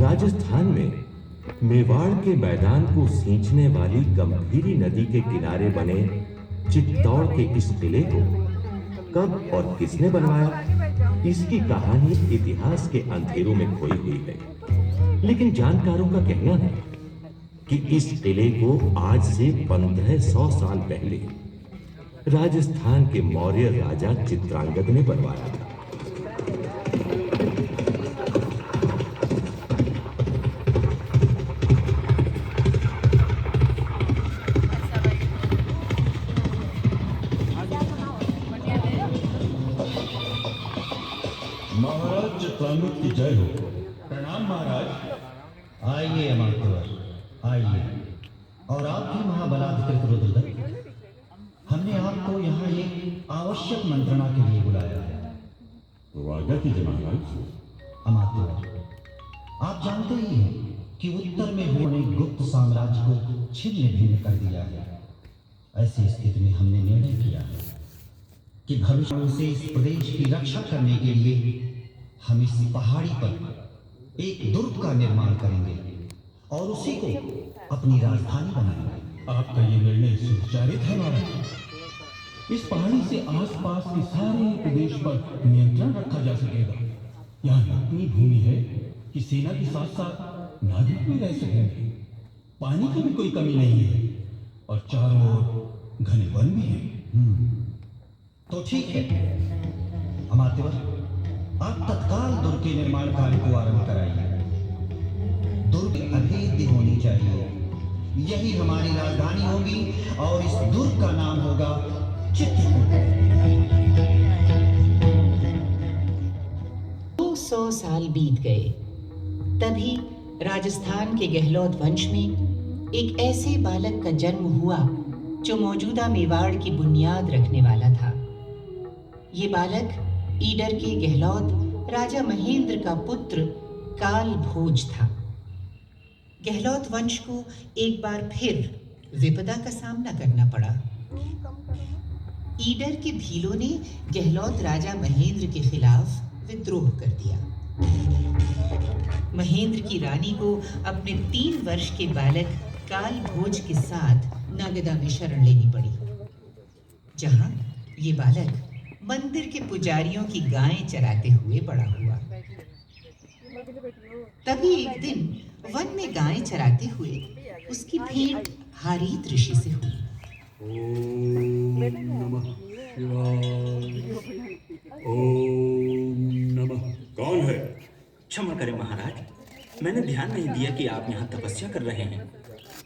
राजस्थान में मेवाड़ के मैदान को सींचने वाली गंभीरी नदी के किनारे बने चित्तौड़ के इस किले को कब और किसने बनवाया, इसकी कहानी इतिहास के अंधेरों में खोई हुई है। लेकिन जानकारों का कहना है कि इस किले को आज से 1500 साल पहले राजस्थान के मौर्य राजा चित्रांगद ने बनवाया था। महाराज चित्रांगद की जय हो। प्रणाम महाराज। आइए अमात्य, आइए। और आप भी महाबलाधिकृत रुद्रदत्त, हमने आपको यहाँ एक आवश्यक मंत्रणा के लिए बुलाया है। तो आज्ञा कीजिए महाराज। अमात्य, आप जानते ही हैं कि उत्तर में हुए गुप्त साम्राज्य को छिन्न भिन्न कर दिया है। ऐसी स्थिति में हमने निर्णय किया है कि भविष्य में से इस प्रदेश की रक्षा करने के लिए हम इस पहाड़ी पर एक दुर्ग का निर्माण करेंगे और उसी को अपनी राजधानी बनाएंगे। आपका ये निर्णय सुचारित है महाराज। इस पहाड़ी से आसपास के सारे प्रदेश पर नियंत्रण रखा जा सकेगा। यहाँ इतनी भूमि है कि सेना के साथ साथ नागरिक भी रह सकेंगे। पानी की भी कोई कमी नहीं है और चारों ओर घने वन भी हैं। तो ठीक है अमात्य, आप तत्काल दुर्ग के निर्माण कार्य को आरंभ कराइए। दुर्ग अभेद्य होनी चाहिए, यही हमारी राजधानी होगी और इस दुर्ग का नाम होगा चित्रकूट। 200 साल बीत गए। तभी राजस्थान के गहलोत वंश में एक ऐसे बालक का जन्म हुआ जो मौजूदा मेवाड़ की बुनियाद रखने वाला था। ये बालक ईडर के गहलोत राजा महेंद्र का पुत्र काल भोज था। गहलोत वंश को एक बार फिर विपदा का सामना करना पड़ा। ईडर के भीलों ने गहलोत राजा महेंद्र के खिलाफ विद्रोह कर दिया। महेंद्र की रानी को अपने 3 वर्ष के बालक काल भोज के साथ नागदा में शरण लेनी पड़ी, जहां ये बालक मंदिर के पुजारियों की गायें चराते हुए बड़ा हुआ। तभी एक दिन वन में गायें चराते हुए उसकी भेंट हारीत ऋषि से हुई। ओम नमः शिवाय। ओम नमः। कौन है? क्षमा करें महाराज, मैंने ध्यान नहीं दिया कि आप यहाँ तपस्या कर रहे हैं।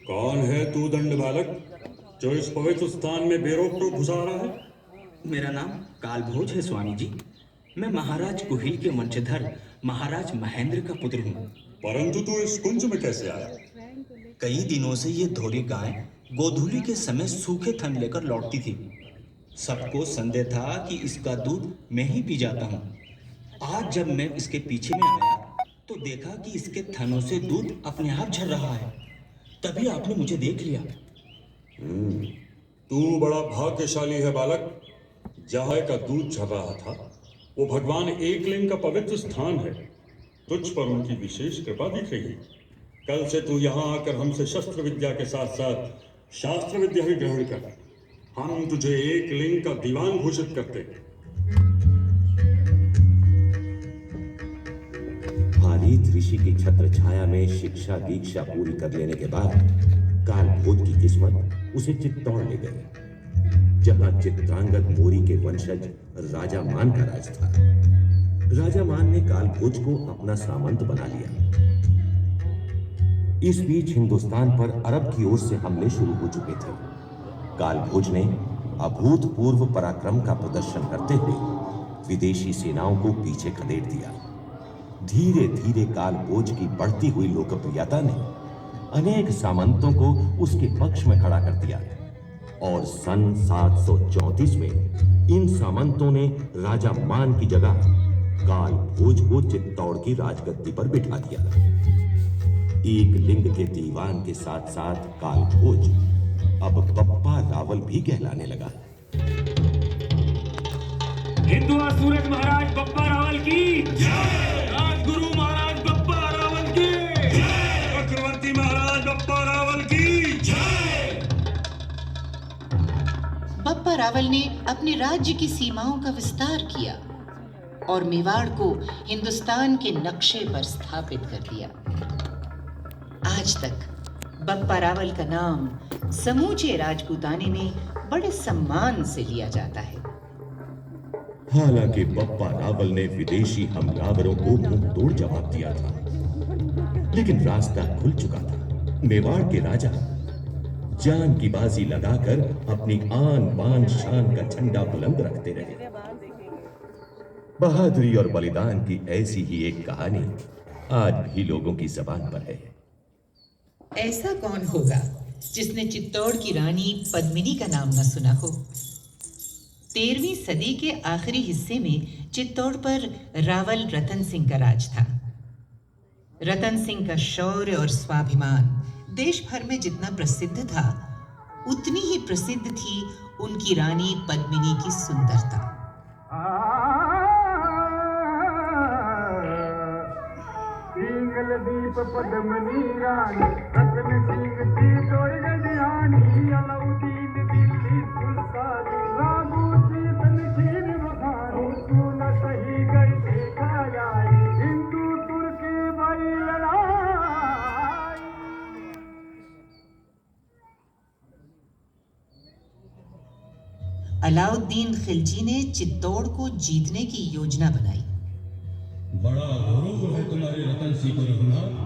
कौन है तू दंड बालक जो इस पवित्र स्थान में बेरोक टोक घुसा रहा है? मेरा नाम कालभोज है स्वामी जी। मैं महाराज कुहिल के वंशधर महाराज महेंद्र का पुत्र हूँ। परंतु तू इस कुंज में कैसे आया? कई दिनों से ये धोरी गाय गोधूली के समय सूखे थन लेकर लौटती थी। सबको संदेह था कि इसका दूध मैं ही पी जाता हूँ। आज जब मैं इसके पीछे में आया तो देखा कि इसके थनों से दूध अपने आप झर रहा है। तभी आपने मुझे देख लिया। तू बड़ा भाग्यशाली है बालक। जहाँ का दूध झर रहा था वो भगवान एकलिंग का पवित्र स्थान है। तुझ पर उनकी विशेष कृपा दिख रही है। कल से तू यहाँ आकर हमसे शस्त्र विद्या के साथ साथ शास्त्र विद्या भी ग्रहण कर। हम तुझे एकलिंग का दीवान घोषित करते हैं। हारीत ऋषि की छत्र छाया में शिक्षा दीक्षा पूरी कर लेने के बाद काल भोज की किस्मत उसे चित्तौड़ ले गई, जहां चित्रांगद मोरी के वंशज राजा मान का राज था। राजा मान ने काल भोज को अपना सामंत बना लिया। इस बीच हिंदुस्तान पर अरब की ओर से हमले शुरू हो चुके थे। काल भोज ने अभूतपूर्व पराक्रम का प्रदर्शन करते हुए विदेशी सेनाओं को पीछे खदेड़ दिया। धीरे धीरे काल भोज की बढ़ती हुई लोकप्रियता ने अनेक सामंतों को उसके पक्ष में खड़ा कर दिया और सन 734 में इन सामंतों ने राजा मान की जगह काल भोज को चित्तौड़ की राजगद्दी पर बिठा दिया। एक लिंग के दीवान के साथ साथ काल भोज अब बप्पा रावल भी कहलाने लगा। हिंदू सूरज महाराज बप्पा रावल की जय। राजगुरु महाराज बप्पा रावल की रावल ने अपने राज्य की सीमाओं का विस्तार किया और मेवाड़ को हिंदुस्तान के नक्शे पर स्थापित कर दिया। आज तक बप्पा रावल का नाम समूचे राजपूताने में बड़े सम्मान से लिया जाता है। हालांकि बप्पा रावल ने विदेशी हमलावरों को मुंह तोड़ जवाब दिया था, लेकिन रास्ता खुल चुका था। मेवाड़ के राजा जान की बाजी लगाकर अपनी आन बान शान का झंडा बुलंद रखते रहे। बहादुरी और बलिदान की ऐसी ही एक कहानी आज भी लोगों की जबान पर है। ऐसा कौन होगा जिसने चित्तौड़ की रानी पद्मिनी का नाम न सुना हो। 13वीं सदी के आखिरी हिस्से में चित्तौड़ पर रावल रतन सिंह का राज था। रतन सिंह का शौर्य और स्वाभिमान देश भर में जितना प्रसिद्ध था, उतनी ही प्रसिद्ध थी उनकी रानी पद्मिनी की सुंदरता। दीप पद्मनी रानी रतन सिंह की तोड़ गजानी अलाउद्दीन दिल्ली सुल्तान रामू सीतन शीन बखानी तू न सही गई देखा जाए हिंदू तुर्की भाई लड़ाई। अलाउद्दीन खिलजी ने चित्तौड़ को जीतने की योजना बनाई। बड़ा गुरूर है तुम्हारे रतन सिंह को रघुनाथ।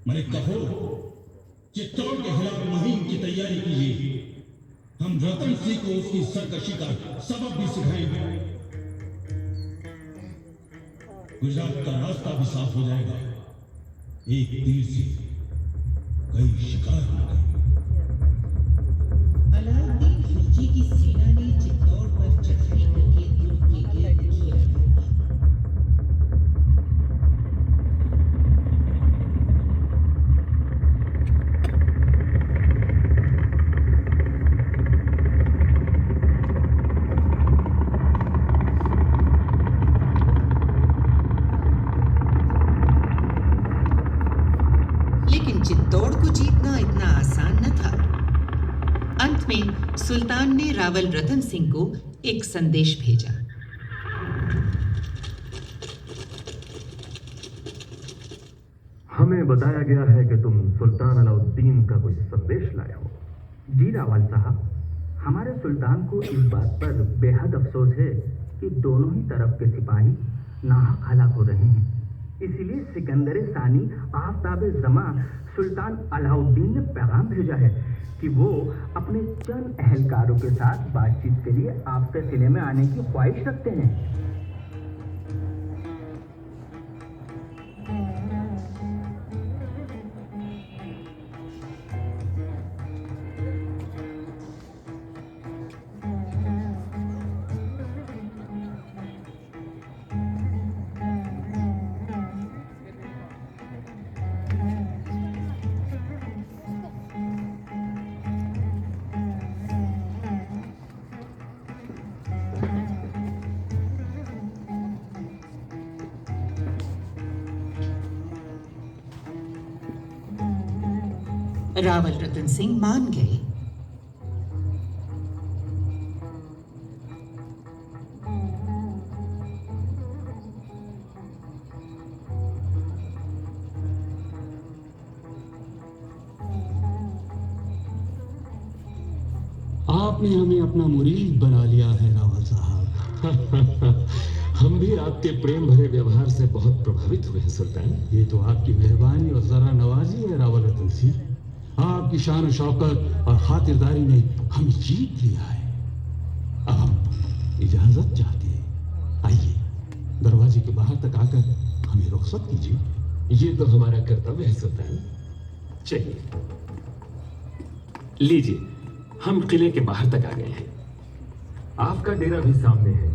मैंने कहो चित्तौड़ के खिलाफ मुहिम की तैयारी कीजिए। हम रतन सिंह को उसकी सरकशी का सबक भी सिखाएंगे। गुजरात का रास्ता भी साफ हो जाएगा। एक तीर से कई शिकार होगा। अलाउद्दीन खिलजी की सेना ने चित्तौड़ पर चढ़ाई करके दुर्ग के घेर को घेर लिया। लेकिन चित्तौड़ को जीतना इतना आसान न था। अंत में सुल्तान ने रावल रतन सिंह को एक संदेश भेजा। हमें बताया गया है कि तुम सुल्तान अलाउद्दीन का कोई संदेश लाए हो। जी रावल साहब, हमारे सुल्तान को इस बात पर बेहद अफसोस है कि दोनों ही तरफ के सिपाही नाहक हलाक हो रहे हैं। इसीलिए सिकंदर सानी आफ्ताब जमा सुल्तान अलाउद्दीन ने पैगाम भेजा है कि वो अपने चंद अहलकारों के साथ बातचीत के लिए आपके सिले में आने की ख्वाहिश रखते हैं। रावल रतन सिंह मान गए। आपने हमें अपना मुरीद बना लिया है रावल साहब। हम भी आपके प्रेम भरे व्यवहार से बहुत प्रभावित हुए हैं सुल्तान। ये तो आपकी मेहरबानी और जरा नवाजी है रावल रतन सिंह। आपकी शान शौकत और खातिरदारी ने हमें जीत लिया है। इजाजत चाहते हैं। आइए, दरवाजे के बाहर तक आकर हमें रुखसत कीजिए। ये तो हमारा कर्तव्य है सुल्तान। चलिए, लीजिए, हम किले के बाहर तक आ गए हैं। आपका डेरा भी सामने है।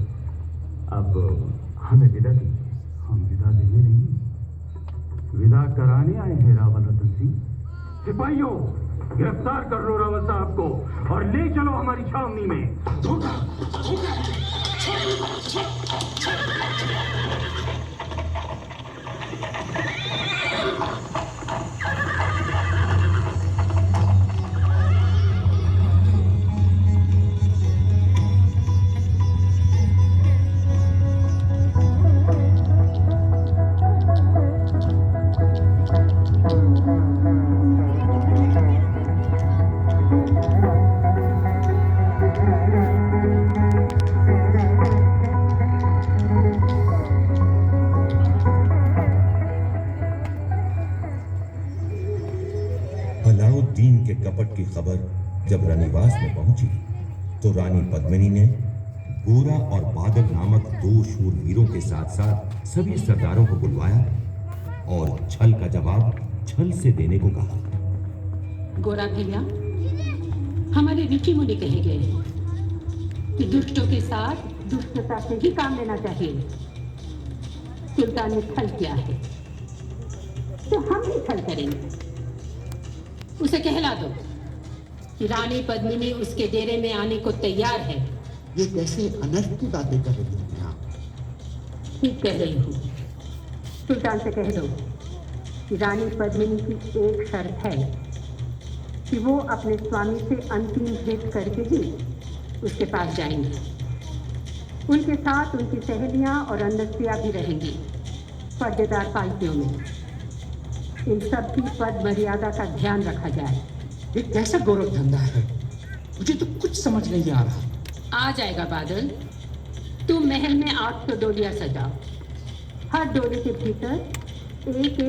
अब हमें विदा दीजिए। हम विदा देने नहीं, विदा कराने आए हैं रावल रतन सिंह। सिपाहियों, गिरफ्तार कर लो रावल साहब को और ले चलो हमारी छावनी में। धोखा, धोखा। अलाउद्दीन के कपट की खबर जब रानीवास में पहुंची तो रानी पद्मिनी ने गोरा और बादल नामक 2 शूरवीरों के साथ साथ सभी सरदारों को बुलवाया और छल का जवाब छल से देने को कहा। गोरा भैया, हमारे ऋषि मुनि कहे गए हैं कि दुष्टों के साथ दुष्टता से ही काम लेना चाहिए। सुल्तान ने छल किया है तो हम भी छल करेंगे। उसे कहला दो कि रानी पद्मिनी उसके डेरे में आने को तैयार है। ये कैसे अनर्थ की बातें कर रही हैं आप? ठीक कह रही हूँ। सुल्तान से कह दो कि रानी पद्मिनी की एक शर्त है कि वो अपने स्वामी से अंतिम भेंट करके ही उसके पास जाएंगे। उनके साथ उनकी सहेलियां और अनस्तियां भी रहेंगी पर्देदार पालकियों में। इन सब की पद मर्यादा का ध्यान रखा जाए। ये कैसा गौरव धंधा है? मुझे तो कुछ समझ नहीं आ रहा। आ जाएगा बादल। तुम महल में 800 डोलियां सजाओ। हर डोली के भीतर एक